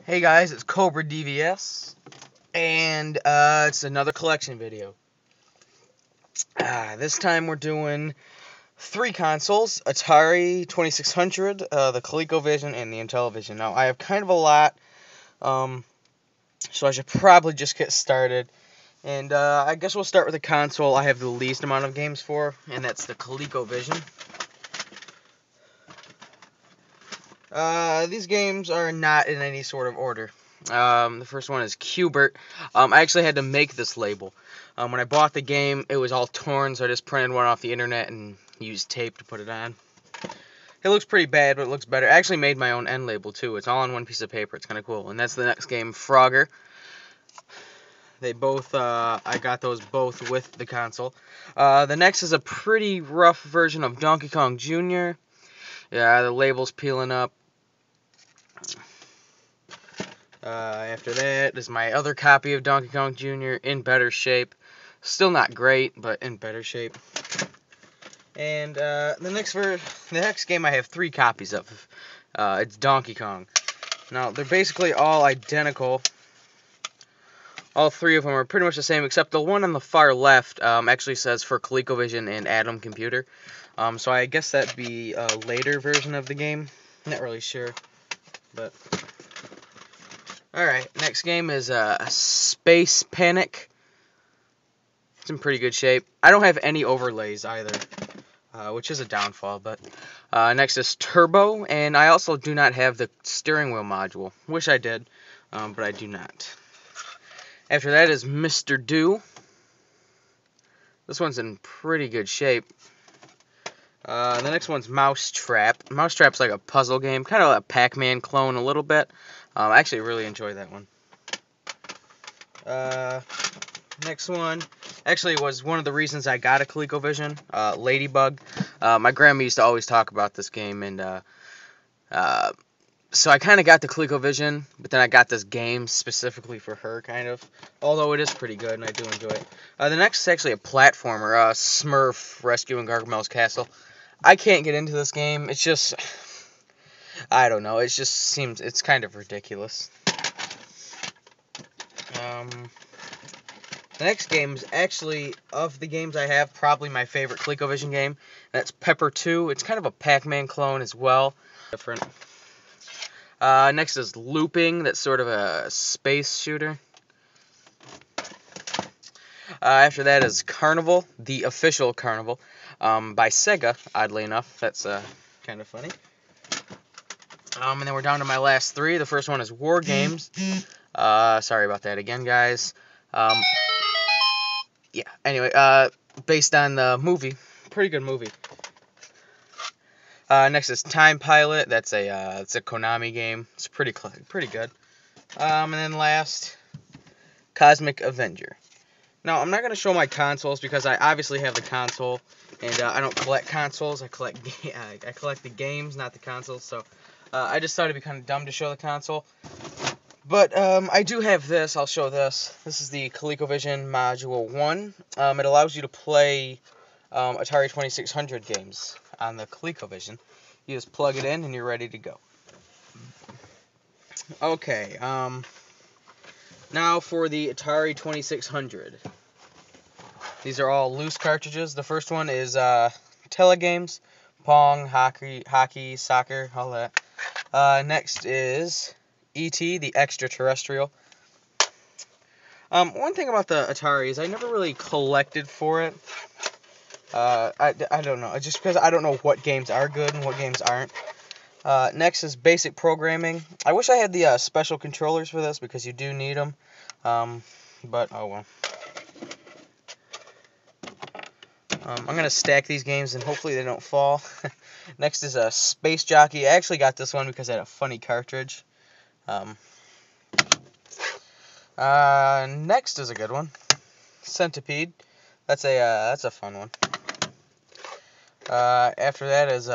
Hey guys, it's cobradvs, and it's another collection video. This time we're doing three consoles: Atari 2600, the Colecovision, and the Intellivision. Now I have kind of a lot, so I should probably just get started. And I guess we'll start with the console I have the least amount of games for, and that's the Colecovision. These games are not in any sort of order. The first one is Qbert. I actually had to make this label. When I bought the game, it was all torn, so I just printed one off the internet and used tape to put it on. It looks pretty bad, but it looks better. I actually made my own end label, too. It's all on one piece of paper. It's kind of cool. And that's the next game, Frogger. They both, I got those both with the console. The next is a pretty rough version of Donkey Kong Jr. Yeah, the label's peeling up. After that is my other copy of Donkey Kong Jr. in better shape. Still not great, but in better shape. And the next game I have three copies of. It's Donkey Kong. Now, they're basically all identical. All three of them are pretty much the same, except the one on the far left actually says for ColecoVision and Atom Computer. So I guess that'd be a later version of the game. Not really sure, but... Alright, next game is Space Panic. It's in pretty good shape. I don't have any overlays either, which is a downfall, but next is Turbo, and I also do not have the steering wheel module. Wish I did, but I do not. After that is Mr. Do. This one's in pretty good shape. The next one's Mousetrap. Mousetrap's like a puzzle game, kind of a Pac-Man clone a little bit. I actually really enjoy that one. Next one actually was one of the reasons I got a ColecoVision, Ladybug. My grandma used to always talk about this game, and so I kind of got the ColecoVision, but then I got this game specifically for her, kind of. Although it is pretty good, and I do enjoy it. The next is actually a platformer, Smurf Rescuing Gargamel's Castle. I can't get into this game. It's just... I don't know, it just seems, it's kind of ridiculous. The next game is actually, of the games I have, probably my favorite ColecoVision game. That's Pepper 2. It's kind of a Pac-Man clone as well. Different. Next is Looping. That's sort of a space shooter. After that is Carnival, the official Carnival, by Sega, oddly enough. That's kind of funny. And then we're down to my last three. The first one is War Games. Sorry about that again, guys. Yeah, anyway, based on the movie. Pretty good movie. Next is Time Pilot. It's a Konami game. It's pretty good. And then last, Cosmic Avenger. Now, I'm not going to show my consoles because I obviously have the console, and I don't collect consoles. I collect the games, not the consoles, so I just thought it'd be kind of dumb to show the console. But I do have this. I'll show this. This is the ColecoVision Module 1. It allows you to play Atari 2600 games on the ColecoVision. You just plug it in and you're ready to go. Okay, now for the Atari 2600. These are all loose cartridges. The first one is Telegames, Pong, hockey, soccer, all that. Next is E.T., the extraterrestrial. One thing about the Atari is I never really collected for it. I don't know. Just because I don't know what games are good and what games aren't. Next is basic programming. I wish I had the special controllers for this because you do need them. But oh well. I'm going to stack these games and hopefully they don't fall. Next is a Space Jockey. I actually got this one because I had a funny cartridge. Next is a good one. Centipede. That's a fun one. After that is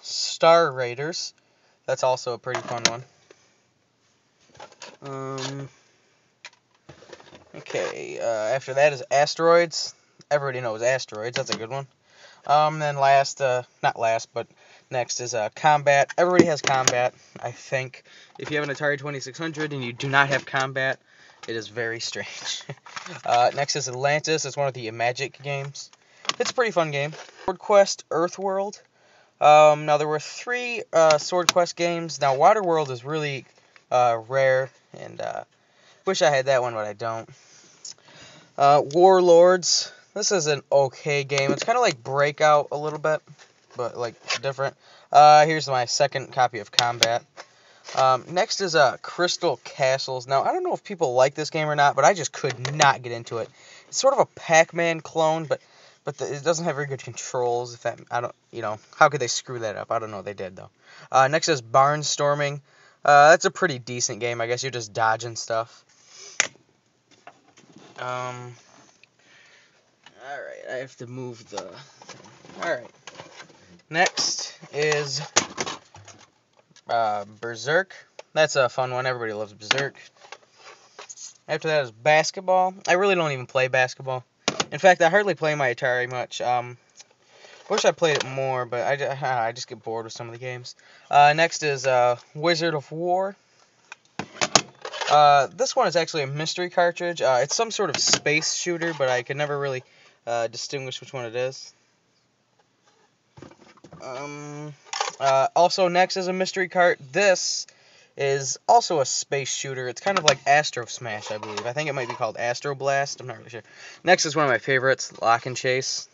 Star Raiders. That's also a pretty fun one. Okay, after that is Asteroids. Everybody knows Asteroids. That's a good one. Then last, not last, but Next is Combat. Everybody has Combat, I think. If you have an Atari 2600 and you do not have Combat, it is very strange. Next is Atlantis. It's one of the Magic games. It's a pretty fun game. Sword Quest Earthworld. Now, there were 3 Sword Quest games. Now, Waterworld is really rare, and wish I had that one, but I don't. Warlords. This is an okay game. It's kind of like Breakout a little bit, but like different. Here's my second copy of Combat. Next is Crystal Castles. Now, I don't know if people like this game or not, but I just could not get into it. It's sort of a Pac-Man clone, but it doesn't have very good controls. If that, I don't, how could they screw that up? I don't know. They did though. Next is Barnstorming. That's a pretty decent game. I guess you're just dodging stuff. Alright, I have to move the... Alright. Next is Berserk. That's a fun one. Everybody loves Berserk. After that is basketball. I really don't even play basketball. In fact, I hardly play my Atari much. Wish I played it more, but I just get bored with some of the games. Next is Wizard of War. This one is actually a mystery cartridge. It's some sort of space shooter, but I could never really distinguish which one it is. Also, next is a mystery cart. This is also a space shooter. It's kind of like Astro Smash, I believe. I think it might be called Astro Blast. I'm not really sure. Next is one of my favorites, Lock and Chase.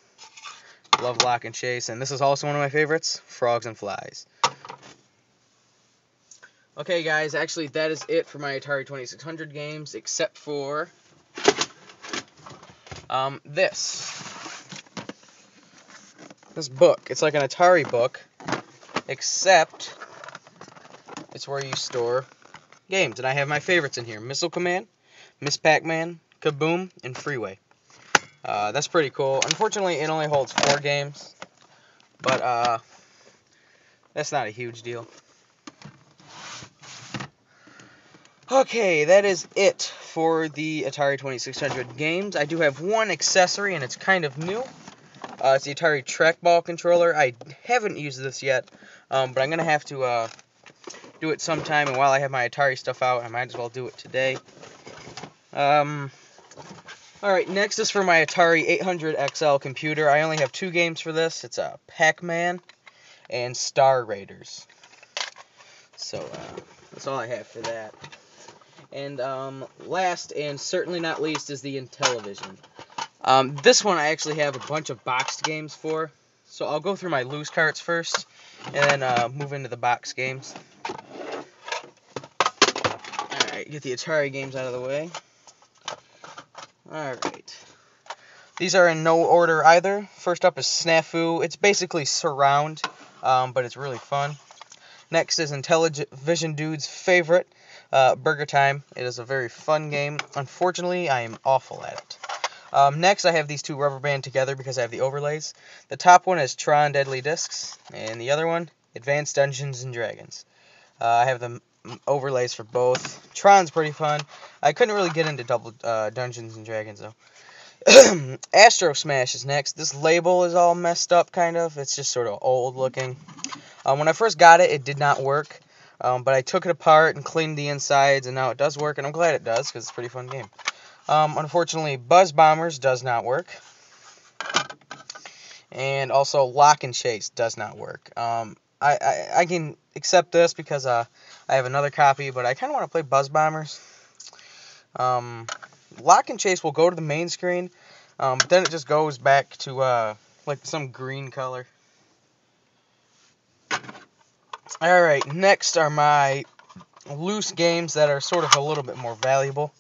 Love Lock and Chase. And this is also one of my favorites, Frogs and Flies. Okay, guys, actually, that is it for my Atari 2600 games, except for this book. It's like an Atari book, except it's where you store games. And I have my favorites in here: Missile Command, Miss Pac-Man, Kaboom, and Freeway. That's pretty cool. Unfortunately, it only holds 4 games, but that's not a huge deal. Okay, that is it for the Atari 2600 games. I do have one accessory, and it's kind of new. It's the Atari trackball controller. I haven't used this yet, but I'm going to have to do it sometime, and while I have my Atari stuff out, I might as well do it today. Alright, next is for my Atari 800 XL computer. I only have 2 games for this. It's Pac-Man and Star Raiders. So, that's all I have for that. And last and certainly not least is the Intellivision. This one I actually have a bunch of boxed games for. So I'll go through my loose carts first, and then move into the box games. Alright, get the Atari games out of the way. Alright. These are in no order either. First up is Snafu. It's basically Surround, but it's really fun. Next is Intellivision Dude's favorite, Burger Time. It is a very fun game. Unfortunately, I am awful at it. Next, I have these 2 rubber band together because I have the overlays. The top one is Tron Deadly Discs, and the other one, Advanced Dungeons and Dragons. I have the overlays for both. Tron's pretty fun. I couldn't really get into double Dungeons and Dragons, though. Astro Smash is next. This label is all messed up, kind of. It's just sort of old looking. When I first got it, it did not work. But I took it apart and cleaned the insides, and now it does work, and I'm glad it does, because it's a pretty fun game. Unfortunately, Buzz Bombers does not work. And also, Lock and Chase does not work. I can accept this because I have another copy, but I kind of want to play Buzz Bombers. Lock and Chase will go to the main screen, but then it just goes back to like some green color. Alright, next are my loose games that are sort of a little bit more valuable.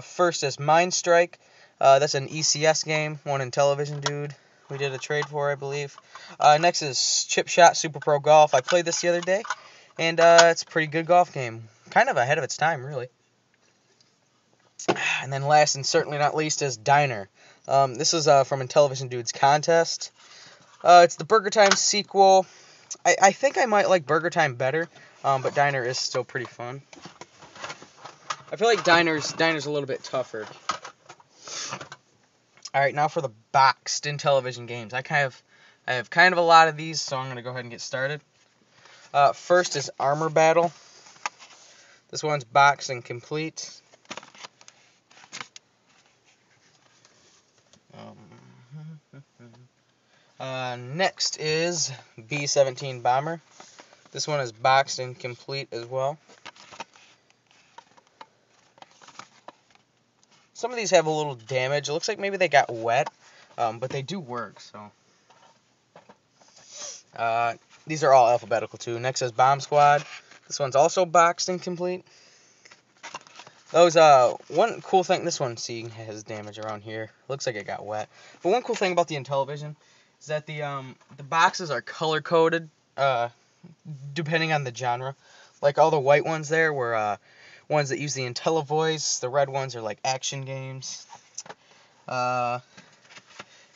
First is Mind Strike. That's an ECS game, one Intellivision Dude we did a trade for, I believe. Next is Chip Shot Super Pro Golf. I played this the other day, and it's a pretty good golf game. Kind of ahead of its time, really. And then last and certainly not least is Diner. This is from Intellivision Dude's Contest. It's the Burger Time sequel. I think I might like Burger Time better, but Diner is still pretty fun. I feel like Diner's a little bit tougher. Alright, now for the boxed Intellivision games. I kind of I have kind of a lot of these, so I'm going to go ahead and get started. First is Armor Battle. This one's boxed and complete. Next is B-17 Bomber. This one is boxed and complete as well. Some of these have a little damage. It looks like maybe they got wet, but they do work. So these are all alphabetical too. Next is Bomb Squad. This one's also boxed and complete. Those one cool thing. This one, see, has damage around here. Looks like it got wet. But one cool thing about the Intellivision is that the boxes are color coded depending on the genre. Like all the white ones there were ones that use the IntelliVoice. The red ones are like action games. And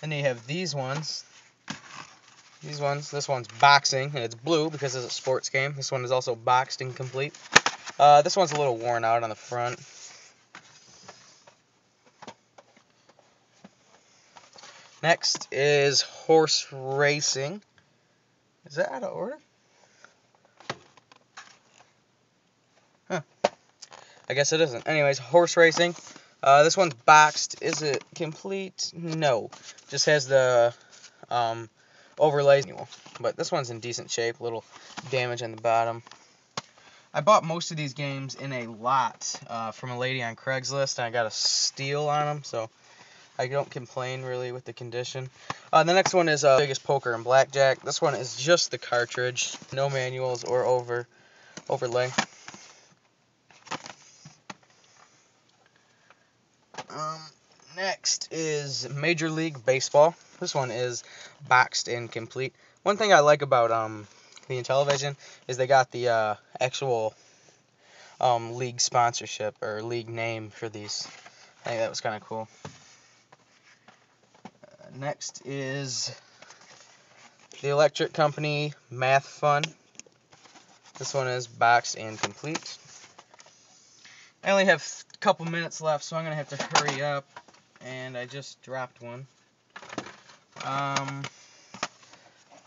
you have these ones. This one's boxing, and it's blue because it's a sports game. This one is also boxed and complete. This one's a little worn out on the front. Next is Horse Racing. Is that out of order? Huh. I guess it isn't. Anyways, Horse Racing. This one's boxed. Is it complete? No. Just has the overlays. But this one's in decent shape. Little damage on the bottom. I bought most of these games in a lot from a lady on Craigslist, and I got a steal on them, so I don't complain really with the condition. The next one is Biggest Poker and Blackjack. This one is just the cartridge, no manuals or overlay. Next is Major League Baseball. This one is boxed and complete. One thing I like about the Intellivision is they got the actual league sponsorship or league name for these. I think that was kind of cool. Next is the Electric Company Math Fun. This one is boxed and complete. I only have a couple minutes left, so I'm going to have to hurry up, and I just dropped one.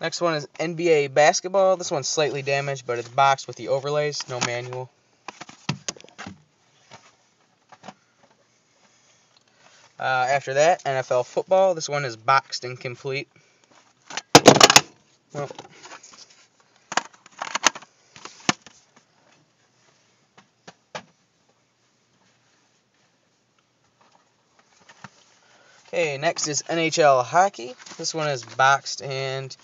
Next one is NBA Basketball. This one's slightly damaged, but it's boxed with the overlays, no manual. After that, NFL Football. This one is boxed and complete. Well, okay, next is NHL Hockey. This one is boxed, and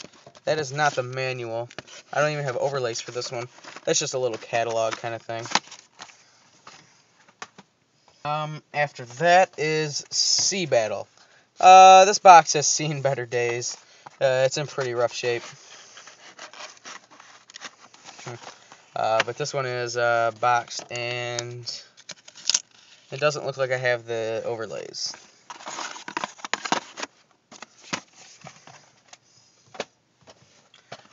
that is not the manual. I don't even have overlays for this one. That's just a little catalog kind of thing. After that is Sea Battle. This box has seen better days. It's in pretty rough shape. But this one is boxed, and it doesn't look like I have the overlays.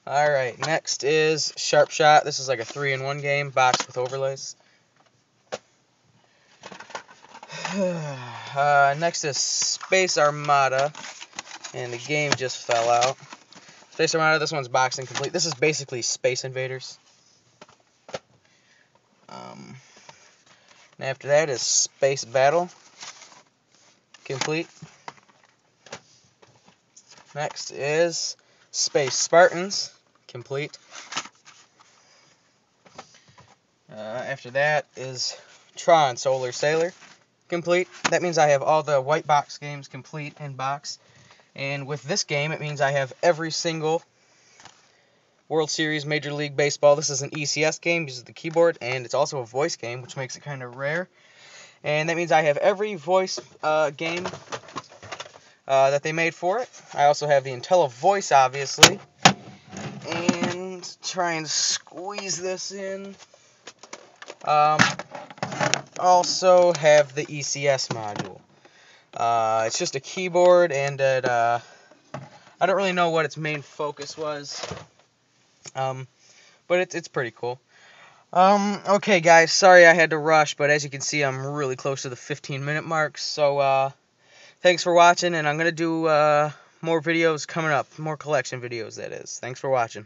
Alright, next is Sharp Shot. This is like a 3-in-1 game, boxed with overlays. Next is Space Armada, and the game just fell out. Space Armada, this one's boxed and complete. This is basically Space Invaders. And after that is Space Battle, complete. Next is Space Spartans, complete. After that is Tron Solar Sailor, complete. That means I have all the white box games complete in box. And with this game, it means I have every single World Series Major League Baseball. This is an ECS game, uses the keyboard, and it's also a voice game, which makes it kind of rare. And that means I have every voice game that they made for it. I also have the IntelliVoice, obviously. And try and squeeze this in. Also have the ECS module. It's just a keyboard, and I don't really know what its main focus was, but it's pretty cool. Okay, guys, sorry I had to rush, but as you can see, I'm really close to the 15-minute mark, so thanks for watching, and I'm going to do more videos coming up. More collection videos, that is. Thanks for watching.